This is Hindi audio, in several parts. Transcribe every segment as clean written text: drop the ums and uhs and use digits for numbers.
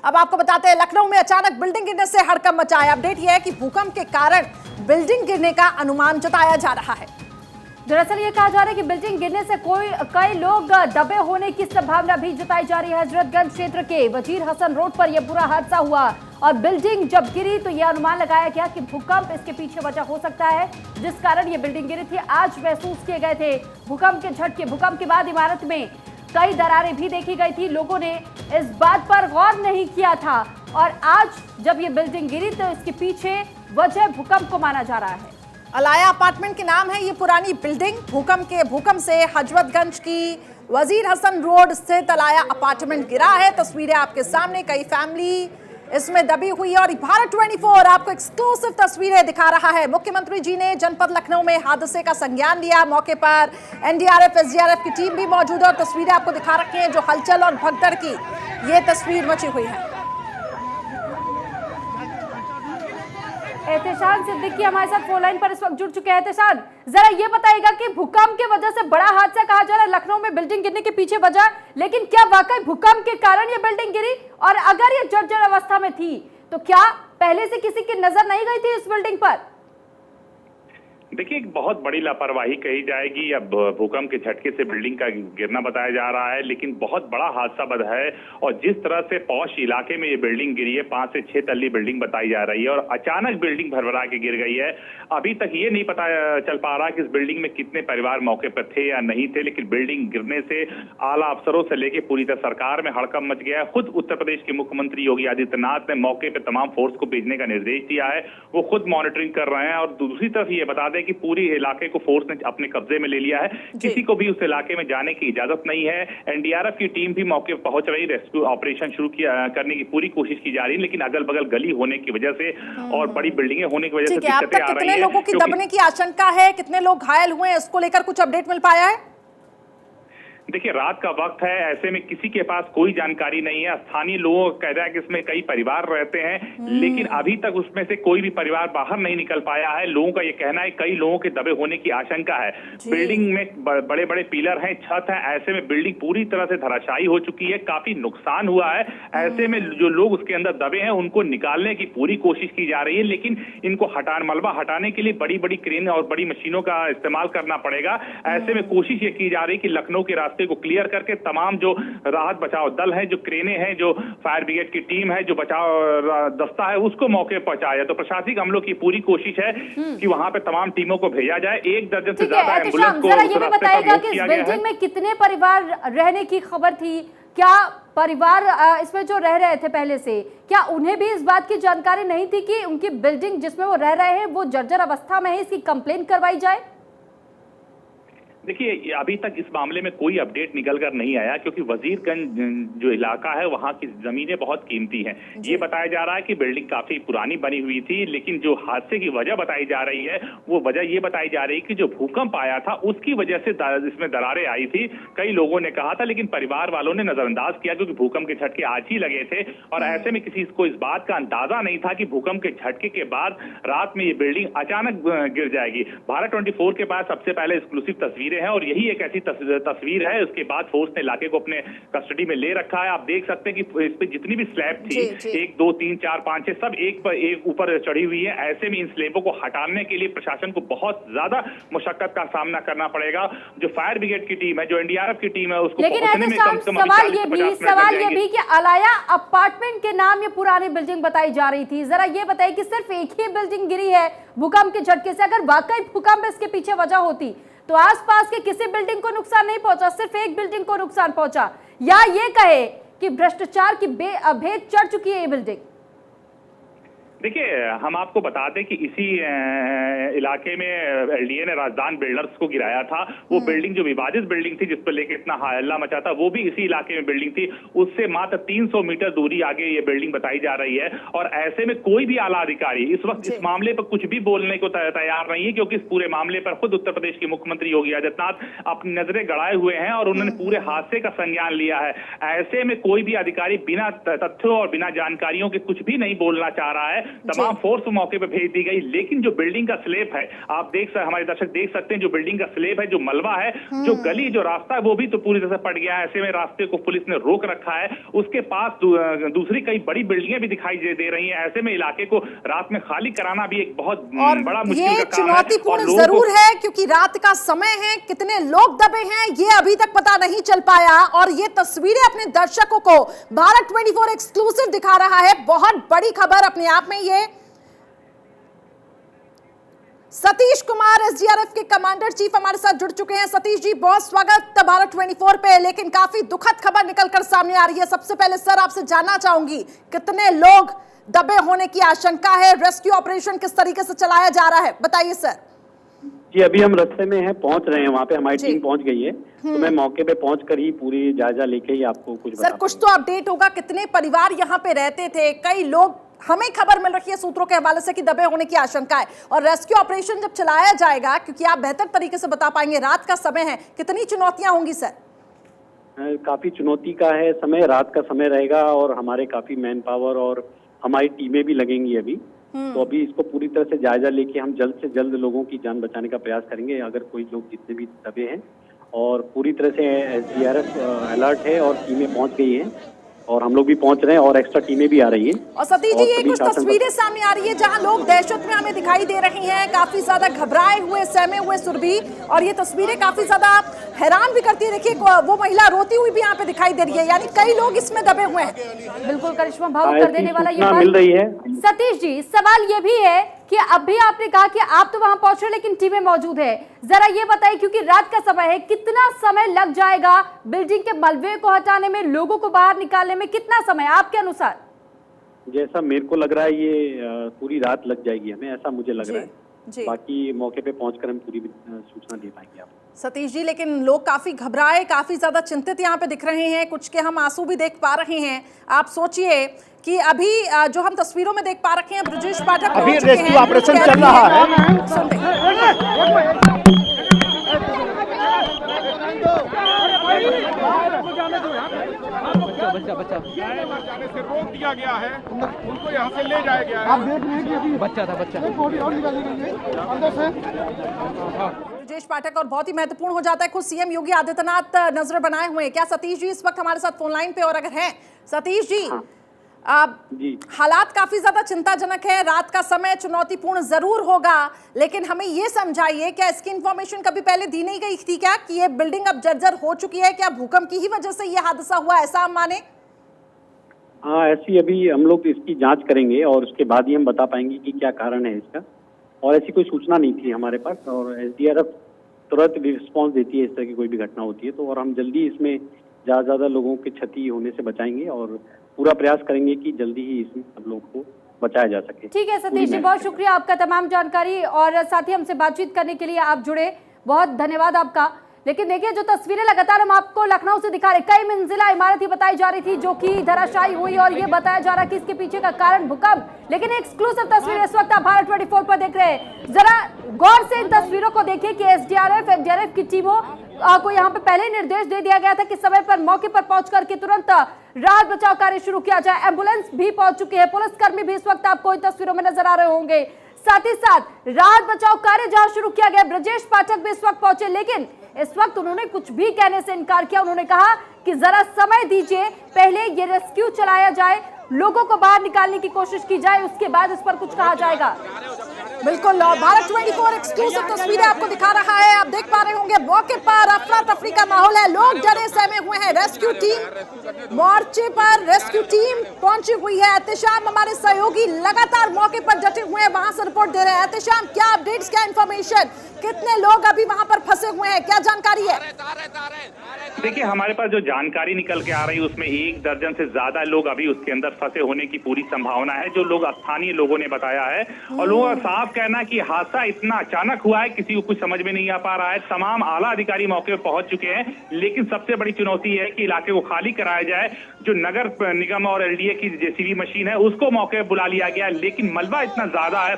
अब आपको बताते हैं लखनऊ में अचानक बिल्डिंग गिरने से हड़कंप मचा है। अपडेट यह है कि भूकंप के कारण बिल्डिंग गिरने का अनुमान जताया जा रहा है। दरअसल ये कहा जा रहा है कि बिल्डिंग गिरने से कई लोग दबे होने की संभावना भी जताई जा रही है। हजरतगंज क्षेत्र के वजीर हसन रोड पर यह बुरा हादसा हुआ और बिल्डिंग जब गिरी तो यह अनुमान लगाया गया कि भूकंप इसके पीछे वजह हो सकता है, जिस कारण ये बिल्डिंग गिरी थी। आज महसूस किए गए थे भूकंप के झटके। भूकंप के बाद इमारत में कई दरारें भी देखी गई थी। लोगों ने इस बात पर गौर नहीं किया था और आज जब ये बिल्डिंग गिरी तो इसके पीछे वजह भूकंप को माना जा रहा है। अलाया अपार्टमेंट के नाम है ये पुरानी बिल्डिंग। भूकंप से हजरतगंज की वजीर हसन रोड स्थित अलाया अपार्टमेंट गिरा है। तस्वीरें आपके सामने, कई फैमिली इसमें दबी हुई है और भारत 24 आपको एक्सक्लूसिव तस्वीरें दिखा रहा है। मुख्यमंत्री जी ने जनपद लखनऊ में हादसे का संज्ञान लिया। मौके पर एनडीआरएफ एसडीआरएफ की टीम भी मौजूद है और तस्वीरें आपको दिखा रखी हैं जो हलचल और भगदड़ की ये तस्वीर मची हुई है। एहतेशान सिद्दीकी हमारे साथ फोन लाइन पर इस वक्त जुड़ चुके हैं। एहतेशान, जरा ये बताइएगा कि भूकंप की वजह से बड़ा हादसा कहा जा रहा है लखनऊ में, बिल्डिंग गिरने के पीछे वजह, लेकिन क्या वाकई भूकंप के कारण ये बिल्डिंग गिरी? और अगर ये जर्जर अवस्था में थी तो क्या पहले से किसी की नजर नहीं गई थी इस बिल्डिंग पर? देखिए, एक बहुत बड़ी लापरवाही कही जाएगी। अब भूकंप के झटके से बिल्डिंग का गिरना बताया जा रहा है, लेकिन बहुत बड़ा हादसा बद है। और जिस तरह से पौष इलाके में ये बिल्डिंग गिरी है, 5 से 6 तल्ली बिल्डिंग बताई जा रही है और अचानक बिल्डिंग भरभरा के गिर गई है। अभी तक ये नहीं पता चल पा रहा कि इस बिल्डिंग में कितने परिवार मौके पर थे या नहीं थे, लेकिन बिल्डिंग गिरने से आला अफसरों से लेकर पूरी तरह सरकार में हड़कंप मच गया है। खुद उत्तर प्रदेश के मुख्यमंत्री योगी आदित्यनाथ ने मौके पर तमाम फोर्स को भेजने का निर्देश दिया है। वो खुद मॉनिटरिंग कर रहे हैं और दूसरी तरफ ये बता दें कि पूरी इलाके को फोर्स ने अपने कब्जे में ले लिया है। किसी को भी उस इलाके में जाने की इजाजत नहीं है। एनडीआरएफ की टीम भी मौके पर पहुंच रही, रेस्क्यू ऑपरेशन शुरू करने की पूरी कोशिश की जा रही है, लेकिन अगल बगल गली होने की वजह से और बड़ी बिल्डिंगें होने की वजह से दिक्कतें आ रही है। लोगों की दबने की आशंका है, कितने लोग घायल हुए हैं, इसको लेकर कुछ अपडेट मिल पाया है? देखिए, रात का वक्त है, ऐसे में किसी के पास कोई जानकारी नहीं है। स्थानीय लोगों का कहना है कि इसमें कई परिवार रहते हैं, लेकिन अभी तक उसमें से कोई भी परिवार बाहर नहीं निकल पाया है। लोगों का ये कहना है कई लोगों के दबे होने की आशंका है। बिल्डिंग में बड़े बड़े पिलर हैं, छत है, ऐसे में बिल्डिंग पूरी तरह से धराशायी हो चुकी है, काफी नुकसान हुआ है। ऐसे में जो लोग उसके अंदर दबे हैं उनको निकालने की पूरी कोशिश की जा रही है, लेकिन इनको मलबा हटाने के लिए बड़ी बड़ी क्रेन और बड़ी मशीनों का इस्तेमाल करना पड़ेगा। ऐसे में कोशिश ये की जा रही है कि लखनऊ के रास्ते को क्लियर करके तमाम जो राहत बचाव दल है, जो क्रेनें हैं, जो फायर ब्रिगेड की टीम है, जो बचाव दस्ता है, उसको मौके पर पहुंचाया। तो प्रशासनिक हमलों की पूरी कोशिश है कि वहां पे तमाम टीमों को भेजा जाए। 1 दर्जन से ज्यादा एम्बुलेंस को ये भी बताइएगा कि इस बिल्डिंग में कितने परिवार रहने की खबर थी? क्या परिवार इसमें जो रह रहे थे पहले से, क्या उन्हें भी इस बात की जानकारी नहीं थी कि उनकी बिल्डिंग जिसमें वो रह रहे हैं वो जर्जर अवस्था में है, इसकी कंप्लेन करवाई जाए? देखिए, अभी तक इस मामले में कोई अपडेट निकल कर नहीं आया, क्योंकि वजीरगंज जो इलाका है वहां की जमीनें बहुत कीमती हैं। ये बताया जा रहा है कि बिल्डिंग काफी पुरानी बनी हुई थी, लेकिन जो हादसे की वजह बताई जा रही है वो वजह ये बताई जा रही है कि जो भूकंप आया था उसकी वजह से इसमें दरारें आई थी। कई लोगों ने कहा था, लेकिन परिवार वालों ने नजरअंदाज किया क्योंकि भूकंप के झटके आज ही लगे थे और ऐसे में किसी को इस बात का अंदाजा नहीं था कि भूकंप के झटके के बाद रात में ये बिल्डिंग अचानक गिर जाएगी। भारत 24 के पास सबसे पहले एक्सक्लूसिव तस्वीरें हैं और यही एक ऐसी तस्वीर है। उसके बाद फोर्स ने इलाके को अपने कस्टडी में ले रखा है। आप देख सकते हैं कि इस पे जितनी भी स्लैब थी, 1 2 3 4 5 6 सब एक पर एक ऊपर चढ़ी हुई है। ऐसे में इन स्लैबों को हटाने के लिए प्रशासन को बहुत ज्यादा मुशक्कत का सामना करना पड़ेगा। जो फायर ब्रिगेड की टीम है, जो एनडीआरएफ की टीम है, उसको पहुंचने में कम से कम सवाल ये भी कि अलाया अपार्टमेंट के नाम ये पुरानी बिल्डिंग बताई जा रही थी। जरा ये बताइए कि सिर्फ एक ही बिल्डिंग गिरी है भूकंप के झटके से, अगर वाकई भूकंप इसके पीछे वजह होती तो आसपास के किसी बिल्डिंग को नुकसान नहीं पहुंचा, सिर्फ एक बिल्डिंग को नुकसान पहुंचा, या ये कहे कि भ्रष्टाचार की भेद चढ़ चुकी है ये बिल्डिंग? देखिए, हम आपको बता दें कि इसी इलाके में एलडीए ने राजधान बिल्डर्स को गिराया था। वो बिल्डिंग जो विवादित बिल्डिंग थी, जिस पर लेके इतना हल्ला मचा था, वो भी इसी इलाके में बिल्डिंग थी। उससे मात्र 300 मीटर दूरी आगे ये बिल्डिंग बताई जा रही है और ऐसे में कोई भी आला अधिकारी इस वक्त इस मामले पर कुछ भी बोलने को तैयार नहीं है, क्योंकि इस पूरे मामले पर खुद उत्तर प्रदेश के मुख्यमंत्री योगी आदित्यनाथ अपनी नजरें गड़ाए हुए हैं और उन्होंने पूरे हादसे का संज्ञान लिया है। ऐसे में कोई भी अधिकारी बिना तथ्यों और बिना जानकारियों के कुछ भी नहीं बोलना चाह रहा है। तमाम फोर्स मौके पे भेज दी गई, लेकिन जो बिल्डिंग का स्लेब है, आप हमारे दर्शक देख सकते हैं, जो बिल्डिंग का स्लेब है, जो मलबा है, जो गली, जो रास्ता है, वो भी तो पूरी तरह से पट गया है। ऐसे में रास्ते को पुलिस ने रोक रखा है। उसके पास दूसरी कई बड़ी बिल्डिंगें भी दिखाई दे रही हैं। ऐसे में इलाके को रात में खाली कराना भी एक बहुत बड़ा मुश्किल का काम है। चुनौतीपूर्ण जरूर है क्योंकि रात का समय है, कितने लोग दबे हैं ये अभी तक पता नहीं चल पाया। और ये तस्वीरें अपने दर्शकों को भारत 24 एक्सक्लूसिव दिखा रहा है। बहुत बड़ी खबर अपने आप में ये। सतीश कुमार एसडीआरएफ के कमांडर चीफ हमारे साथ जुड़ चुके हैं। सतीश जी, बहुत स्वागत भारत 24 पे। लेकिन काफी दुखद खबर निकलकर सामने आ रही है। सबसे पहले सर आपसे जानना चाहूंगी, कितने लोग दबे होने की आशंका है? रेस्क्यू ऑपरेशन किस तरीके से चलाया जा रहा है, बताइए सर। जी, अभी हम रास्ते में हैं, पहुंच रहे हैं, वहाँ पे हमारी टीम पहुंच गई है। तो मैं मौके पे पहुंचकर ही पूरी जायजा लेके ही आपको कुछ सर कुछ तो अपडेट होगा, कितने परिवार यहाँ पे रहते थे? कई लोग, हमें खबर मिल रही है सूत्रों के हवाले से कि दबे होने की आशंका है। और रेस्क्यू ऑपरेशन जब चलाया जाएगा, क्योंकि आप बेहतर तरीके से बता पाएंगे, रात का समय है, कितनी चुनौतियां होंगी सर? काफी चुनौती का है समय, रात का समय रहेगा और हमारे काफी मैन पावर और हमारी टीमें भी लगेंगी अभी। तो अभी इसको पूरी तरह से जायजा लेके हम जल्द से जल्द लोगों की जान बचाने का प्रयास करेंगे, अगर कोई लोग जितने भी दबे हैं। और पूरी तरह से एसडीआरएफ अलर्ट है और टीमें पहुंच गई हैं और हम लोग भी पहुंच रहे हैं और एक्स्ट्रा टीमें भी आ रही हैं। और सतीश जी, ये कुछ तस्वीरें सामने आ रही है जहां लोग दहशत में हमें दिखाई दे रही हैं, काफी ज्यादा घबराए हुए, सहमे हुए सुरभि। और ये तस्वीरें काफी ज्यादा हैरान भी करती है। देखिए, वो महिला रोती हुई भी यहाँ पे दिखाई दे रही है, यानी कई लोग इसमें दबे हुए हैं। बिल्कुल करिश्मा भावुक कर देने वाला ये बात मिल रही है। सतीश जी, सवाल ये भी है कि अभी आपने कहा कि आप तो वहां पहुंच रहे लेकिन टीमें मौजूद है, जरा ये बताइए, क्योंकि रात का समय है, कितना समय लग जाएगा बिल्डिंग के मलबे को हटाने में, लोगों को बाहर निकालने में? कितना समय आपके अनुसार? जैसा मेरे को लग रहा है ये पूरी रात लग जाएगी हमें, ऐसा मुझे लग रहा है। बाकी मौके पे पहुंचकर हम पूरी सूचना दे पाएंगे आपको। सतीश जी, लेकिन लोग काफी घबराए, काफी ज्यादा चिंतित यहाँ पे दिख रहे हैं, कुछ के हम आंसू भी देख पा रहे हैं। आप सोचिए कि अभी जो हम तस्वीरों में देख पा रखे हैं, ब्रजेश पाठक अभी रेस्क्यू ऑपरेशन चल रहा है। बच्चा जाने से रोक दिया गया है, उनको यहाँ से ले जाया गया है। आप देख रहे हैं कि अभी बच्चा बॉडी और निकाली गई है अंदर से। ब्रजेश पाठक, और बहुत ही महत्वपूर्ण हो जाता है, खुद सीएम योगी आदित्यनाथ नजर बनाए हुए हैं। क्या सतीश जी इस वक्त हमारे साथ फोन लाइन पे? और अगर हैं सतीश जी, हालात काफी ज्यादा चिंताजनक है, रात का समय चुनौतीपूर्ण जरूर होगा, लेकिन हमें ये समझाइए, क्या इसकी इंफॉर्मेशन कभी पहले दी नहीं गई थी क्या कि ये बिल्डिंग अब जर्जर हो चुकी है? क्या भूकंप की ही वजह से ये हादसा हुआ, ऐसा हम माने? हाँ, ऐसी अभी हम लोग इसकी जांच करेंगे और उसके बाद ही हम बता पाएंगे कि क्या कारण है इसका। और ऐसी कोई सूचना नहीं थी हमारे पास, और एसडीआरएफ तुरंत रिस्पॉन्स देती है इस तरह की कोई भी घटना होती है तो। और हम जल्दी इसमें ज्यादा लोगों की क्षति होने से बचाएंगे और पूरा प्रयास करेंगे कि जल्दी ही इसमें सब लोगों को बचाया जा सके। ठीक है सतीश जी, बहुत शुक्रिया आपका तमाम जानकारी और साथ ही हमसे बातचीत करने के लिए आप जुड़े, बहुत धन्यवाद आपका। लेकिन देखिए, जो तस्वीरें लगातार हम आपको लखनऊ से दिखा रहे, कई मंजिला इमारत ही बताई जा रही थी जो कि धराशायी हुई और ये बताया जा रहा कि इसके पीछे का कारण भूकंप। लेकिन एक्सक्लूसिव तस्वीर इस वक्त आप भारत 24 पर देख रहे हैं। जरा गौर से इन तस्वीरों को देखिए कि एसडीआरएफ एनडीआरएफ की टीमों को यहाँ पे पहले निर्देश दे दिया गया था कि समय पर मौके पर पहुंच करके तुरंत राहत बचाव कार्य शुरू किया जाए। एम्बुलेंस भी पहुंच चुकी है, पुलिसकर्मी भी इस वक्त आपको इन तस्वीरों में नजर आ रहे होंगे। साथ ही साथ राहत बचाव कार्य जहां शुरू किया गया, ब्रजेश पाठक भी इस वक्त पहुंचे, लेकिन इस वक्त उन्होंने कुछ भी कहने से इनकार किया। उन्होंने कहा कि जरा समय दीजिए, पहले ये रेस्क्यू चलाया जाए, लोगों को बाहर निकालने की कोशिश की जाए, उसके बाद इस पर कुछ कहा जाएगा। बिल्कुल, भारत 24 एक्सक्लूसिव तस्वीरें आपको दिखा रहा है। आप देख पा रहे होंगे मौके पर अफरा तफरी का माहौल है, लोग डरे सहमे हुए हैं। रेस्क्यू टीम मोर्चे पर, रेस्क्यू टीम पहुंची हुई है। एहतेशाम हमारे सहयोगी लगातार मौके पर डटे हुए हैं, वहां से रिपोर्ट दे रहे हैं। एहतेशाम, क्या अपडेट्स, क्या इंफॉर्मेशन, कितने लोग अभी वहां पर फंसे हुए हैं, क्या जानकारी है? देखिए, हमारे पास जो जानकारी निकल के आ रही है उसमें 1 दर्जन से ज्यादा लोग अभी उसके अंदर फंसे होने की पूरी संभावना है, जो लोग स्थानीय लोगों ने बताया है। और लोगों का साफ साफ कहना कि हादसा इतना अचानक हुआ है, किसी को कुछ समझ में नहीं आ पा रहा है। तमाम आला अधिकारी मौके पर पहुंच चुके हैं, लेकिन सबसे बड़ी चुनौती है कि इलाके को खाली कराया जाए। जो नगर निगम और एलडीए की जेसीबी मशीन है उसको मौके पर बुला लिया गया, लेकिन मलबा इतना ज्यादा है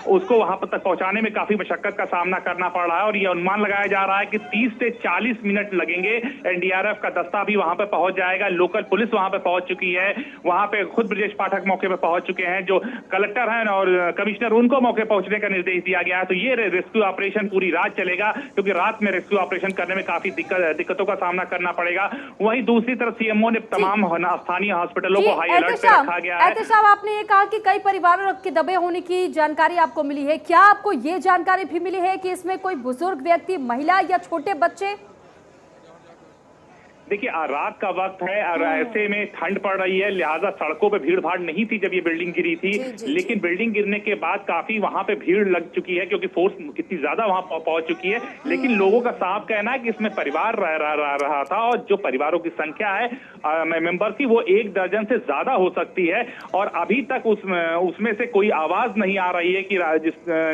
उसको वहां पर तक पहुंचाने में काफी मशक्कत का सामना करना पड़ रहा है। और यह अनुमान लगाया जा रहा है कि 30 से 40 मिनट लगेंगे। एनडीआरएफ का दस्ता भी वहां पर पहुंच जाएगा, लोकल पुलिस वहां पर पहुंच चुकी है। वहां पे खुद ब्रजेश पाठक मौके पर पहुंच चुके हैं, जो कलेक्टर हैं और कमिश्नर, उनको मौके पहुंचने का निर्देश दिया गया है। तो ये रेस्क्यू ऑपरेशन पूरी रात चलेगा, क्योंकि रात में रेस्क्यू ऑपरेशन करने में काफी दिक्कतों का सामना करना पड़ेगा। वहीं दूसरी तरफ सीएमओ ने तमाम स्थानीय हॉस्पिटलों को हाई अलर्ट पे रखा गया है। साहब, आपने ये कहा कि कई परिवारों के दबे होने की जानकारी आपको मिली है, क्या आपको ये जानकारी भी मिली है कि इसमें कोई बुजुर्ग व्यक्ति, महिला या छोटे बच्चे? देखिए, रात का वक्त है और ऐसे में ठंड पड़ रही है, लिहाजा सड़कों पे भीड़ भाड़ नहीं थी जब ये बिल्डिंग गिरी थी। लेकिन बिल्डिंग गिरने के बाद काफी वहां पे भीड़ लग चुकी है, क्योंकि फोर्स कितनी ज्यादा वहां पहुंच चुकी है। लेकिन लोगों का साफ कहना है कि इसमें परिवार रहा था, और जो परिवारों की संख्या है मेंबर की, वो 1 दर्जन से ज्यादा हो सकती है। और अभी तक उसमें से कोई आवाज नहीं आ रही है कि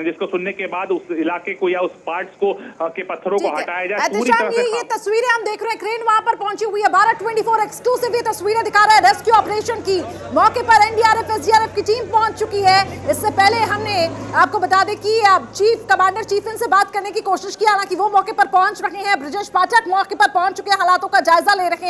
जिसको सुनने के बाद उस इलाके को या उस पार्ट्स को के पत्थरों को हटाया जाए। पूरी तरह से ये तस्वीरें हम देख रहे हैं, क्रेन वहां पर पहुंची हुई है। 12/24 एक्सक्लूसिव ये तस्वीरें दिखा रहा है रेस्क्यू ऑपरेशन की। मौके पर एनडीआरएफ, एसडीआरएफ की टीम पहुंच चुकी है। इससे पहले हमने आपको बता दें कि चीफ कमांडर चीफ इनसे बात करने की कोशिश की, हालांकि वो मौके पर पहुंच रहे हैं। ब्रजेश पाठक मौके पर पहुंच चुके हैं, हालातों का जायजा ले रहे हैं।